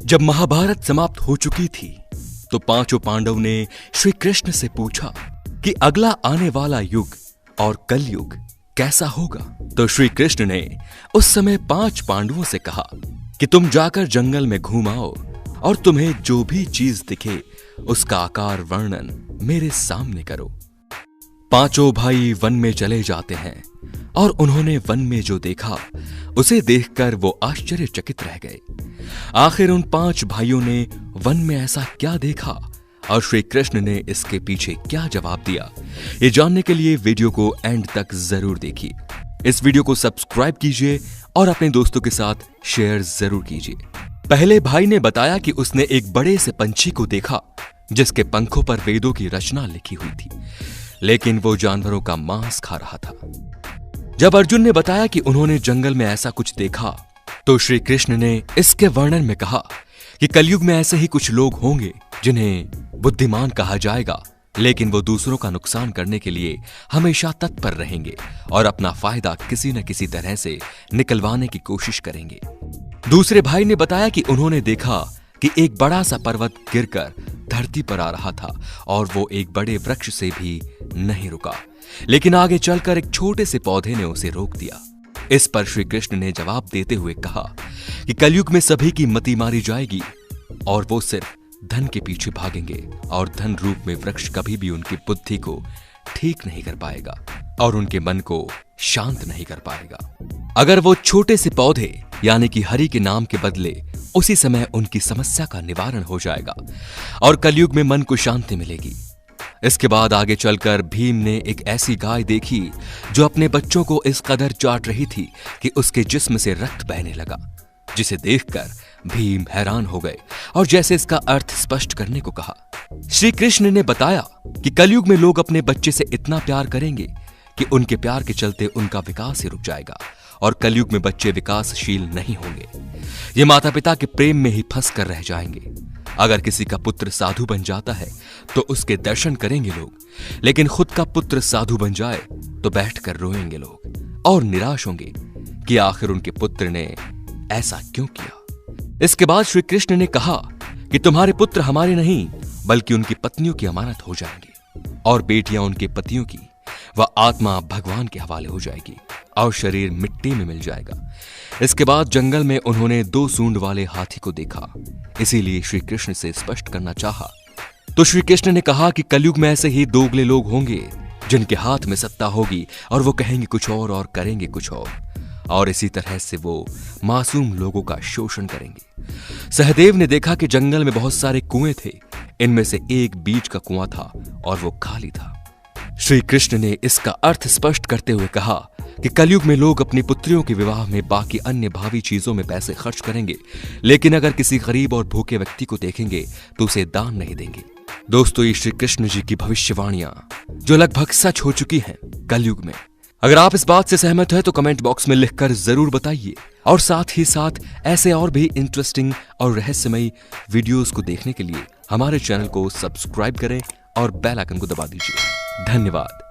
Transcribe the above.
जब महाभारत समाप्त हो चुकी थी तो पांचों पांडव ने श्री कृष्ण से पूछा कि अगला आने वाला युग और कलयुग कैसा होगा। तो श्री कृष्ण ने उस समय 5 पांडवों से कहा कि तुम जाकर जंगल में घूम आओ और तुम्हें जो भी चीज दिखे उसका आकार वर्णन मेरे सामने करो। पांचों भाई वन में चले जाते हैं और उन्होंने वन में जो देखा उसे देखकर वो आश्चर्यचकित रह गए। आखिर उन 5 भाइयों ने वन में ऐसा क्या देखा और श्री कृष्ण ने इसके पीछे क्या जवाब दिया, ये जानने के लिए वीडियो को एंड तक जरूर देखिए। इस वीडियो को सब्सक्राइब कीजिए और अपने दोस्तों के साथ शेयर जरूर कीजिए। पहले भाई ने बताया कि उसने एक बड़े से पंछी को देखा जिसके पंखों पर वेदों की रचना लिखी हुई थी, लेकिन वो जानवरों का मांस खा रहा था। जब अर्जुन ने बताया कि उन्होंने जंगल में ऐसा कुछ देखा तो श्री कृष्ण ने इसके वर्णन में कहा कि कलयुग में ऐसे ही कुछ लोग होंगे जिन्हें बुद्धिमान कहा जाएगा, लेकिन वो दूसरों का नुकसान करने के लिए हमेशा तत्पर रहेंगे और अपना फायदा किसी न किसी तरह से निकलवाने की कोशिश करेंगे। दूसरे भाई ने बताया कि उन्होंने देखा कि एक बड़ा सा पर्वत गिरकर धरती पर आ रहा था और वो एक बड़े वृक्ष से भी नहीं रुका, लेकिन आगे चलकर एक छोटे से पौधे ने उसे रोक दिया। इस पर श्री कृष्ण ने जवाब देते हुए कहा कि कलयुग में सभी की मति मारी जाएगी और वो सिर्फ धन के पीछे भागेंगे और धन रूप में वृक्ष कभी भी उनकी बुद्धि को ठीक नहीं कर पाएगा और उनके मन को शांत नहीं कर पाएगा। अगर वो छोटे से पौधे यानी कि हरि के नाम के बदले उसी समय उनकी समस्या का निवारण हो जाएगा और कलयुग में मन को शांति मिलेगी। इसके बाद आगे चलकर भीम ने एक ऐसी गाय देखी जो अपने बच्चों को इस कदर चाट रही थी कि उसके जिस्म से रक्त बहने लगा, जिसे देखकर भीम हैरान हो गए और जैसे इसका अर्थ स्पष्ट करने को कहा। श्री कृष्ण ने बताया कि कलयुग में लोग अपने बच्चे से इतना प्यार करेंगे कि उनके प्यार के चलते उनका विकास ही रुक जाएगा और कलयुग में बच्चे विकासशील नहीं होंगे। ये माता पिता के प्रेम में ही फंस कर रह जाएंगे। अगर किसी का पुत्र साधु बन जाता है तो उसके दर्शन करेंगे लोग, लेकिन खुद का पुत्र साधु बन जाए तो बैठकर रोएंगे लोग और निराश होंगे कि आखिर उनके पुत्र ने ऐसा क्यों किया। इसके बाद श्री कृष्ण ने कहा कि तुम्हारे पुत्र हमारे नहीं बल्कि उनकी पत्नियों की अमानत हो जाएंगे और बेटियां उनके पतियों की, वह आत्मा भगवान के हवाले हो जाएगी और शरीर मिट्टी में मिल जाएगा। इसके बाद जंगल में उन्होंने 2 सूंड वाले हाथी को देखा, इसीलिए श्री कृष्ण से स्पष्ट करना चाहा। तो श्री कृष्ण ने कहा कि कलयुग में ऐसे ही दोगले लोग होंगे जिनके हाथ में सत्ता होगी और वो कहेंगे कुछ और करेंगे कुछ और इसी तरह से वो मासूम लोगों का शोषण करेंगे। सहदेव ने देखा कि जंगल में बहुत सारे कुएं थे, इनमें से एक बीच का कुआं था और वो खाली था। श्री कृष्ण ने इसका अर्थ स्पष्ट करते हुए कहा कि कलयुग में लोग अपनी पुत्रियों के विवाह में बाकी अन्य भावी चीजों में पैसे खर्च करेंगे, लेकिन अगर किसी गरीब और भूखे व्यक्ति को देखेंगे तो उसे दान नहीं देंगे। दोस्तों, ये श्री कृष्ण जी की भविष्यवाणियां जो लगभग सच हो चुकी हैं कलयुग में। अगर आप इस बात से सहमत हैं तो कमेंट बॉक्स में लिखकर जरूर बताइए और साथ ही साथ ऐसे और भी इंटरेस्टिंग और रहस्यमयी वीडियोस को देखने के लिए हमारे चैनल को सब्सक्राइब करें और बेल आइकन को दबा दीजिए। धन्यवाद।